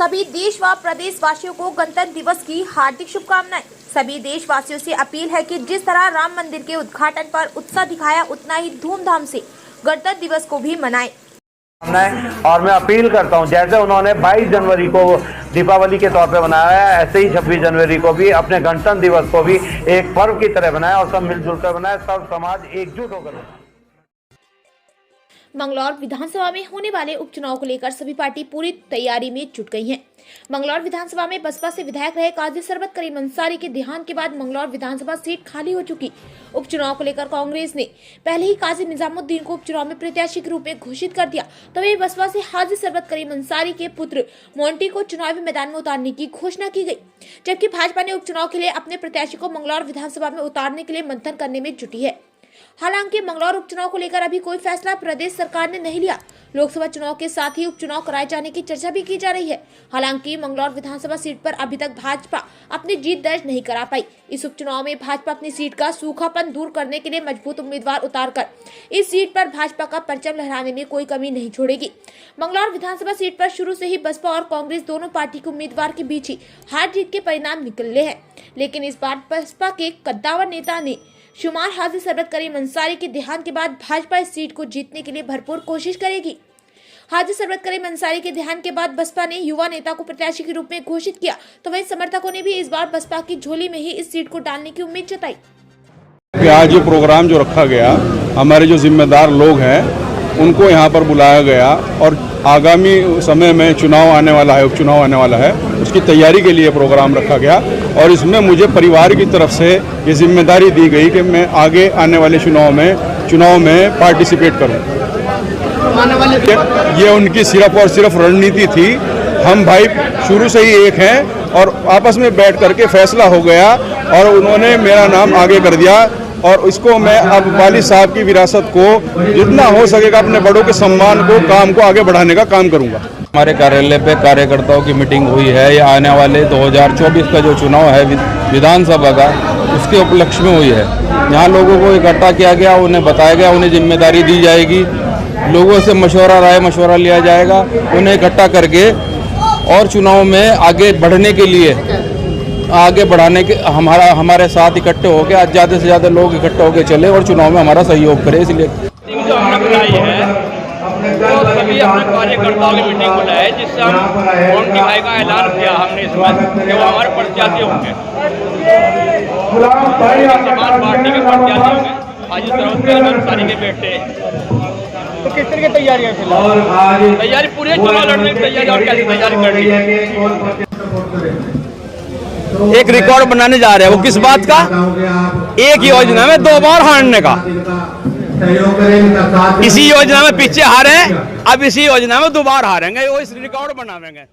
सभी देश व प्रदेश वासियों को गणतंत्र दिवस की हार्दिक शुभकामनाएं। सभी देशवासियों से अपील है कि जिस तरह राम मंदिर के उद्घाटन पर उत्साह दिखाया, उतना ही धूमधाम से गणतंत्र दिवस को भी मनाएं। और मैं अपील करता हूं, जैसे उन्होंने 22 जनवरी को दीपावली के तौर पे बनाया है, ऐसे ही 26 जनवरी को भी अपने गणतंत्र दिवस को भी एक पर्व की तरह बनाया और सब मिलजुल कर बनाए, सब समाज एकजुट होकर बनाए। मंगलौर विधानसभा में होने वाले उपचुनाव को लेकर सभी पार्टी पूरी तैयारी में जुट गई हैं। मंगलौर विधानसभा में बसपा से विधायक रहे काजी सरबत करीम अंसारी के देहांत के बाद मंगलौर विधानसभा सीट खाली हो चुकी। उपचुनाव को लेकर कांग्रेस ने पहले ही काजी निजामुद्दीन को उपचुनाव में प्रत्याशी के रूप में घोषित कर दिया, तभी बसपा से हाजी सरबत करीम अंसारी के पुत्र मोंटी को चुनावी मैदान में उतारने की घोषणा की गई, जबकि भाजपा ने उपचुनाव के लिए अपने प्रत्याशी को मंगलौर विधानसभा में उतारने के लिए मंथन करने में जुटी है। हालांकि मंगलौर उपचुनाव को लेकर अभी कोई फैसला प्रदेश सरकार ने नहीं लिया। लोकसभा चुनाव के साथ ही उपचुनाव कराए जाने की चर्चा भी की जा रही है। हालांकि मंगलौर विधानसभा सीट पर अभी तक भाजपा अपनी जीत दर्ज नहीं करा पाई। इस उपचुनाव में भाजपा अपनी सीट का सूखापन दूर करने के लिए मजबूत उम्मीदवार उतारकर इस सीट पर भाजपा का परचम लहराने में कोई कमी नहीं छोड़ेगी। मंगलौर विधानसभा सीट पर शुरू से ही बसपा और कांग्रेस दोनों पार्टी के उम्मीदवार के बीच ही हार जीत के परिणाम निकले हैं, लेकिन इस बार बसपा के कद्दावर नेता ने शुमार हाजी सरबत करीम अंसारी के देहांत के बाद भाजपा इस सीट को जीतने के लिए भरपूर कोशिश करेगी। हाजी सरबत करीम अंसारी के देहांत के बाद बसपा ने युवा नेता को प्रत्याशी के रूप में घोषित किया, तो वहीं समर्थकों ने भी इस बार बसपा की झोली में ही इस सीट को डालने की उम्मीद जताई। आज ये प्रोग्राम जो रखा गया, हमारे जो जिम्मेदार लोग हैं उनको यहाँ पर बुलाया गया और आगामी समय में चुनाव आने वाला है, उपचुनाव आने वाला है, उसकी तैयारी के लिए प्रोग्राम रखा गया और इसमें मुझे परिवार की तरफ से ये जिम्मेदारी दी गई कि मैं आगे आने वाले चुनाव में पार्टिसिपेट करूं। ये उनकी सिर्फ और सिर्फ रणनीति थी। हम भाई शुरू से ही एक हैं और आपस में बैठ करके फैसला हो गया और उन्होंने मेरा नाम आगे कर दिया और इसको मैं अब वालिद साहब की विरासत को जितना हो सकेगा अपने बड़ों के सम्मान को, काम को आगे बढ़ाने का काम करूंगा। हमारे कार्यालय पे कार्यकर्ताओं की मीटिंग हुई है। ये आने वाले 2024 का जो चुनाव है विधानसभा का, उसके उपलक्ष्य में हुई है। यहाँ लोगों को इकट्ठा किया गया, उन्हें बताया गया, उन्हें जिम्मेदारी दी जाएगी, लोगों से राय मशवरा लिया जाएगा, उन्हें इकट्ठा करके और चुनाव में आगे बढ़ने के लिए हमारे साथ इकट्ठे होकर आज ज़्यादा से ज़्यादा लोग इकट्ठे होकर चले और चुनाव में हमारा सहयोग करें। इसलिए जो हमने बुलाई है तो सभी अपने कार्यकर्ताओं की मीटिंग बुलाई है, जिससे हम मोंटी भाई का ऐलान किया हमने इसमें कि वो हमारे प्रत्याशी होंगे, समान पार्टी के प्रत्याशी होंगे, हाजी सरबत करीम अंसारी के बेटे। तो किस तरह की तैयारी है फिलहाल? तैयारी पूरी चुनाव लड़ने की तैयारी और कैसी तैयारी कर रही है? एक रिकॉर्ड बनाने जा रहे हैं। वो किस बात का? एक योजना में 2 बार हारने का। इसी योजना में पीछे हारे, अब इसी योजना में 2 बार हारेंगे, वो इस रिकॉर्ड बनावेंगे।